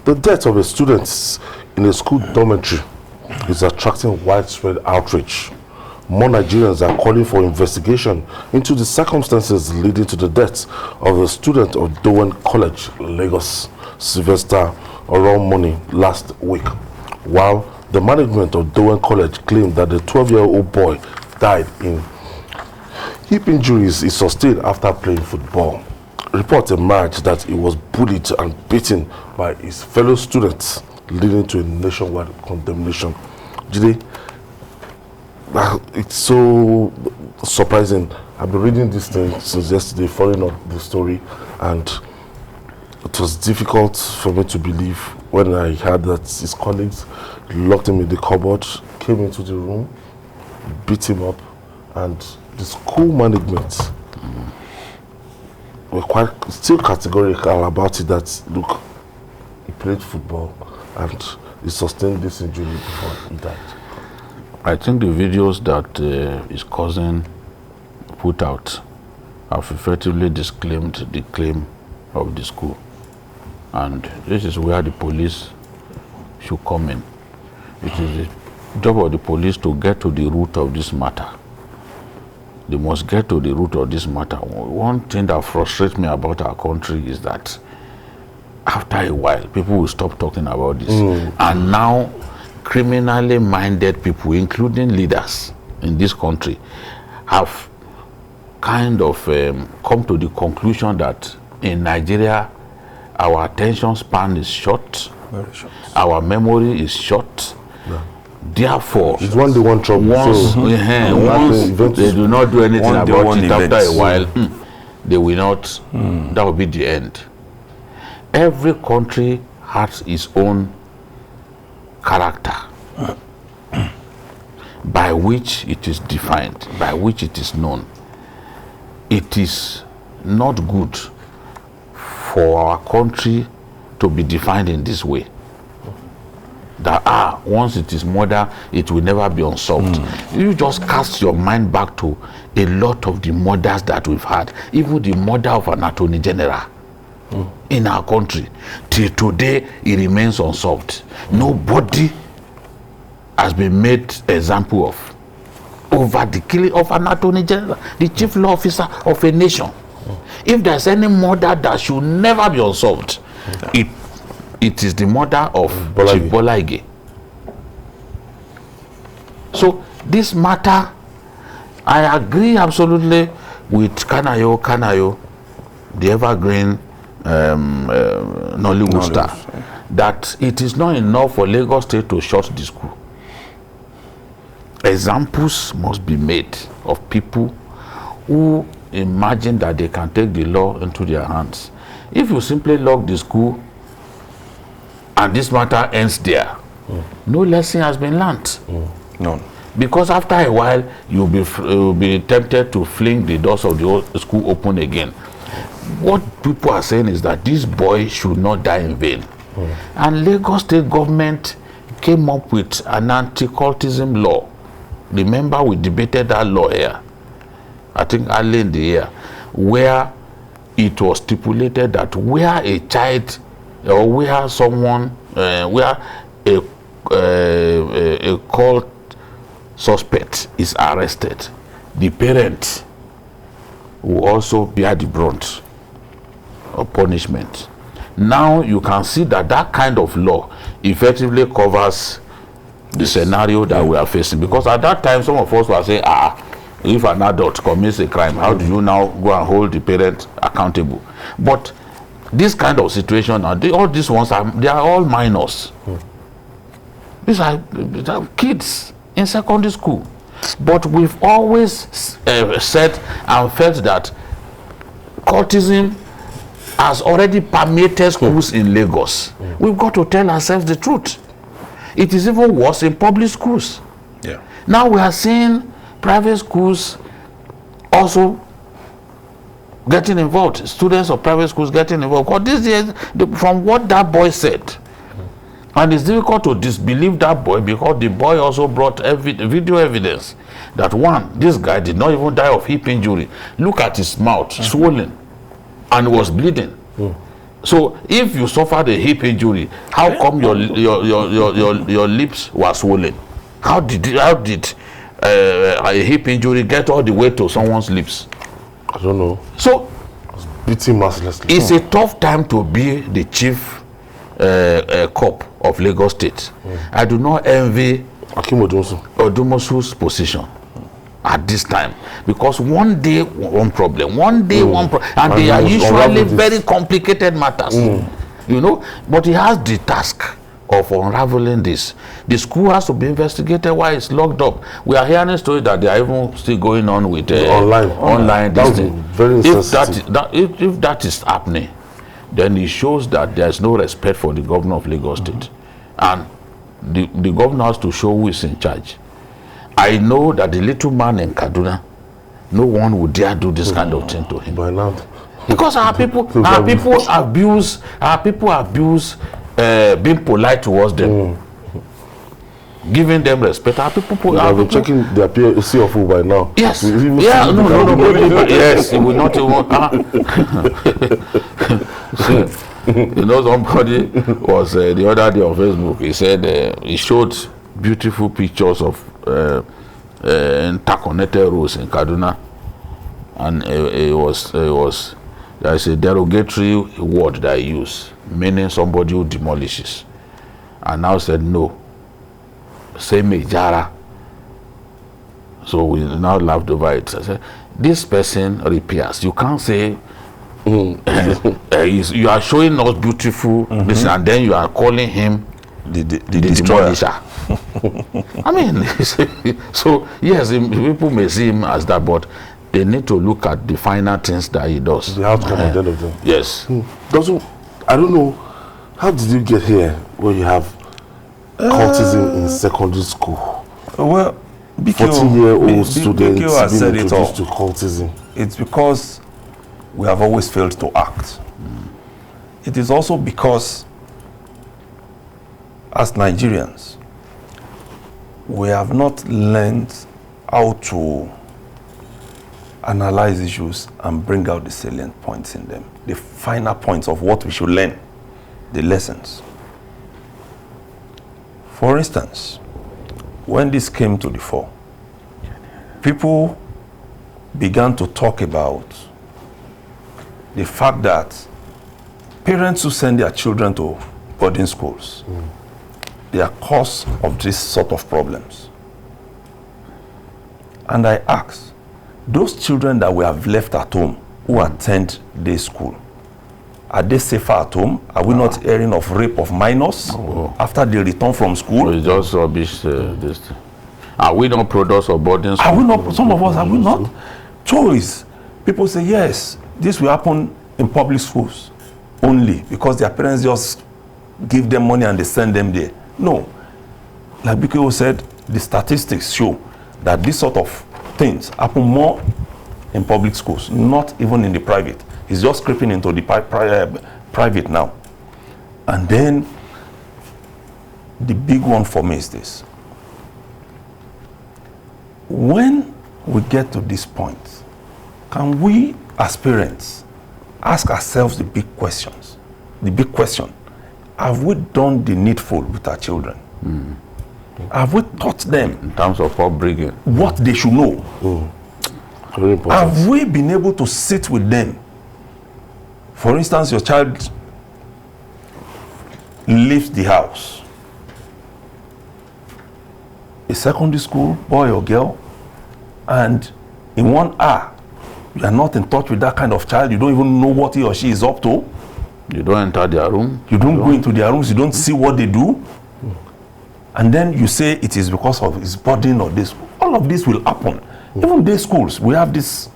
The death of a student in a school dormitory is attracting widespread outrage. More Nigerians are calling for investigation into the circumstances leading to the death of a student of Dowen College, Lagos, Sylvester Oromoni, last week. While the management of Dowen College claimed that the 12-year-old boy died in hip injuries he sustained after playing football. Reports emerged that he was bullied and beaten by his fellow students, leading to a nationwide condemnation. Jide, it's so surprising. I've been reading this thing since yesterday, following up the story, and it was difficult for me to believe when I heard that his colleagues locked him in the cupboard, came into the room, beat him up, and the school management were quite still categorical about it, that look, he played football and he sustained this injury before he died. I think the videos that his cousin put out have effectively disclaimed the claim of the school, and this is where the police should come in. It is the job of the police to get to the root of this matter. They must get to the root of this matter. One thing that frustrates me about our country is that after a while, people will stop talking about this. And now, criminally minded people, including leaders in this country, have kind of come to the conclusion that in Nigeria, our attention span is short, very short. Our memory is short. Yeah. Therefore, it's one day one trouble. Once they do not do anything about it, after a while, they will not. That will be the end. Every country has its own character by which it is defined, by which it is known. It is not good for our country to be defined in this way. That once it is murder, it will never be unsolved. You just cast your mind back to a lot of the murders that we've had, even the murder of an attorney general in our country. Till today, it remains unsolved. Nobody has been made example of over the killing of an attorney general, the chief law officer of a nation. If there's any murder that should never be unsolved, it is the murder of Chief Bola Ige. So this matter, I agree absolutely with Kanayo, the evergreen Nollywood star, that it is not enough for Lagos State to shut the school. Examples must be made of people who imagine that they can take the law into their hands. If you simply lock the school and this matter ends there, no lesson has been learnt. No. Because after a while, you'll be tempted to fling the doors of the school open again. What people are saying is that this boy should not die in vain. And Lagos State government came up with an anti-cultism law. Remember, we debated that law here, I think early in the year, where it was stipulated that where a child or where someone, where a cult suspect is arrested, the parent will also bear the brunt of punishment. Now you can see that that kind of law effectively covers the scenario that we are facing, because at that time some of us were saying, if an adult commits a crime, how do you now go and hold the parent accountable? But this kind of situation, all these ones they are all minors. These are kids in secondary school. But we've always said and felt that cultism has already permeated schools in Lagos. We've got to tell ourselves the truth. It is even worse in public schools. Yeah. Now we are seeing private schools also getting involved. Students of private schools getting involved. Because this is from what that boy said. And it's difficult to disbelieve that boy, because the boy also brought video evidence that this guy did not even die of hip injury. Look at his mouth, swollen, and was bleeding. So if you suffered a hip injury, how come your lips were swollen? How did a hip injury get all the way to someone's lips? I don't know. So Beating mercilessly. it's a tough time to be the chief cop of Lagos State. I do not envy Akim Odumosu's position at this time, because one day one problem, and they are usually very complicated matters, you know. But he has the task of unraveling this. The school has to be investigated while it's locked up. We are hearing stories that they are even still going on with online. That was very insensitive. If that is happening, then it shows that there is no respect for the governor of Lagos State, and the governor has to show who is in charge. I know that the little man in Kaduna, no one would dare do this kind of thing to him. By now, Because our people abuse being polite towards them, giving them respect. Our people I've been checking their PLC of who by now. Yes. No. Yes, it will not even. You know, somebody was the other day on Facebook. He said he showed beautiful pictures of interconnected roads in Kaduna, and it was there is a derogatory word that I use, meaning somebody who demolishes, and now said no, say Ijara. So we now laughed over it. I said, this person repairs. You can't say you are showing us beautiful this, and then you are calling him the demolisher. I mean, so yes, people may see him as that, but they need to look at the finer things that he does. The outcome at the end of them. Yes. I don't know, how did you get here where you have cultism in secondary school? Well, 14-year-old students being introduced to cultism. It's because we have always failed to act. It is also because, as Nigerians, we have not learned how to analyze issues and bring out the salient points in them, the finer points of what we should learn, the lessons. For instance, when this came to the fore, people began to talk about the fact that parents who send their children to boarding schools, they are cause of this sort of problems. And I asked, those children that we have left at home who attend day school, are they safer at home? Are we not hearing of rape of minors after they return from school? So it's just rubbish. This. Are we not products of boarding school? Are we not? Some of us, are we not? Choice. People say yes, this will happen in public schools only because their parents just give them money and they send them there. No. Like BKO said, the statistics show that this sort of things happen more in public schools, not even in the private. It's just creeping into the private now. And then the big one for me is this. When we get to this point, can we as parents ask ourselves the big questions? The big question, have we done the needful with our children? Have we taught them in terms of upbringing what they should know? Very important. Have we been able to sit with them? For instance, your child leaves the house. A secondary school boy or girl, and in 1 hour, you are not in touch with that kind of child. You don't even know what he or she is up to. you don't enter their room. You don't go into their rooms. You don't see what they do. And then you say it is because of his burden or this. All of this will happen. Even day schools, we have this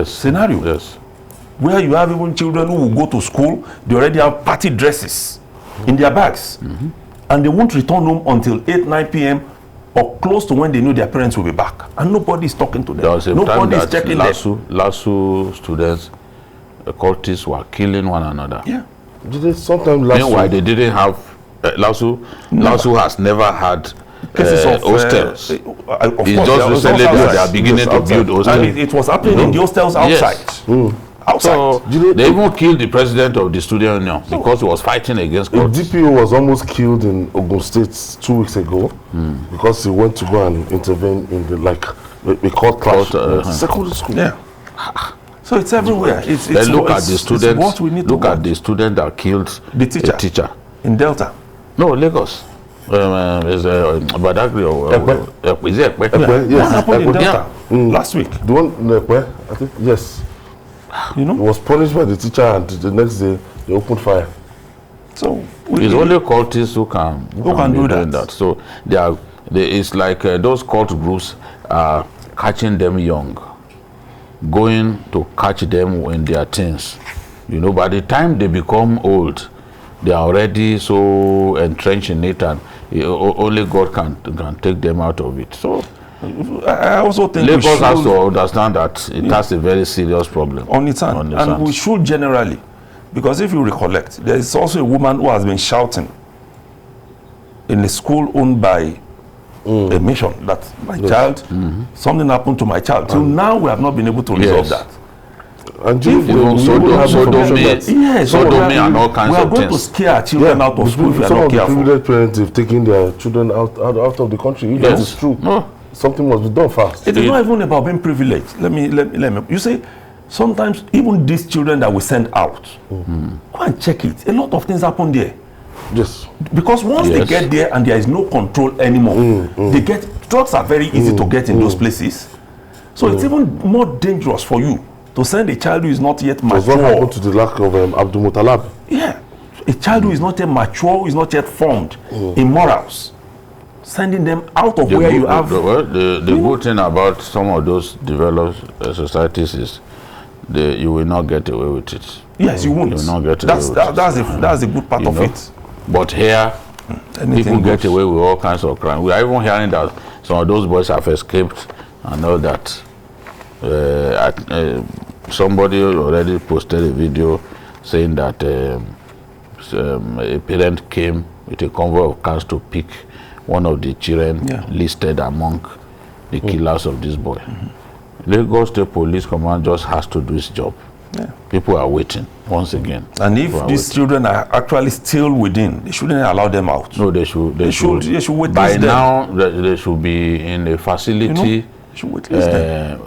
scenario. Yes. Where you have even children who will go to school, they already have party dresses in their bags. And they won't return home until 8, 9 p.m. or close to when they know their parents will be back. And nobody is talking to them. There was a Nobody time is checking that them. LASU students, the cultists were killing one another. Yeah. Sometimes Meanwhile, they didn't have LASU has never had Cases of hostels. Of It's course, just recently that they are beginning to build hostels. And it was happening in the hostels outside. outside. So they even killed the president of the student union because he was fighting against A courts. DPO was almost killed in Ogun State 2 weeks ago because he went to go and intervene in the court clash in secondary school. Yeah. So it's everywhere. It's Then look at the it's students. what we need Look to at the student that killed the teacher. a teacher. In Delta. No, Lagos. Is Badagry or is it Ekpe? Ekpe, yes. What happened in Ekpe. Delta last week? The one in Ekpe, I think, yes. You know? He was punished by the teacher, and the next day they opened fire. So It's only cultists who can do be doing that. So it's like those cult groups are catching them young, going to catch them when they are teens. You know, by the time they become old, they are already so entrenched in it, and only God can take them out of it. So I also think Lagos has to understand that it has a very serious problem on its hand. And we should generally, because if you recollect, there is also a woman who has been shouting in a school owned by a mission that my child, something happened to my child. Till now, we have not been able to resolve that. And even sodomy and all kinds of things. We are going to scare children out of school if we are some not of the careful. privileged parents have taken their children out of the country. If that is true, something must be done fast. It is not even about being privileged. Let me. You say, sometimes even these children that we send out, go and check it. A lot of things happen there. Yes. Because once they get there and there is no control anymore, drugs are very easy to get in those places. So it's even more dangerous for you to send a child who is not yet mature. Does what happened to the lack of Abdul Muttalab? Yeah. A child who is not yet mature, who is not yet formed in morals. Sending them out of where you have. The good thing about some of those developed societies is you will not get away with it. Yes, you won't. You will not get away with it. That's the good part of it. But here, people get away with all kinds of crime. We are even hearing that some of those boys have escaped and all that. Somebody already posted a video saying that a parent came with a convoy of cars to pick one of the children listed among the killers of this boy. Lagos State Police Command just has to do its job. People are waiting once again. And if these children are actually still within, they shouldn't allow them out. No, they should wait. By now, they should be in a facility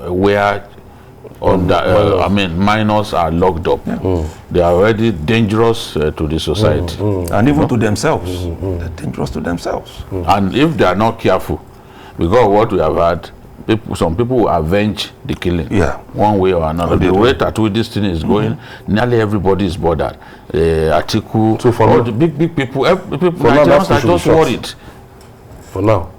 where minors are locked up. They are already dangerous to the society. And even to themselves. They're dangerous to themselves. And if they are not careful, because of what we have had, some people will avenge the killing one way or another. The rate at which this thing is going, nearly everybody is bothered. Atiku, all the big people, Nigerians are just worried. For now.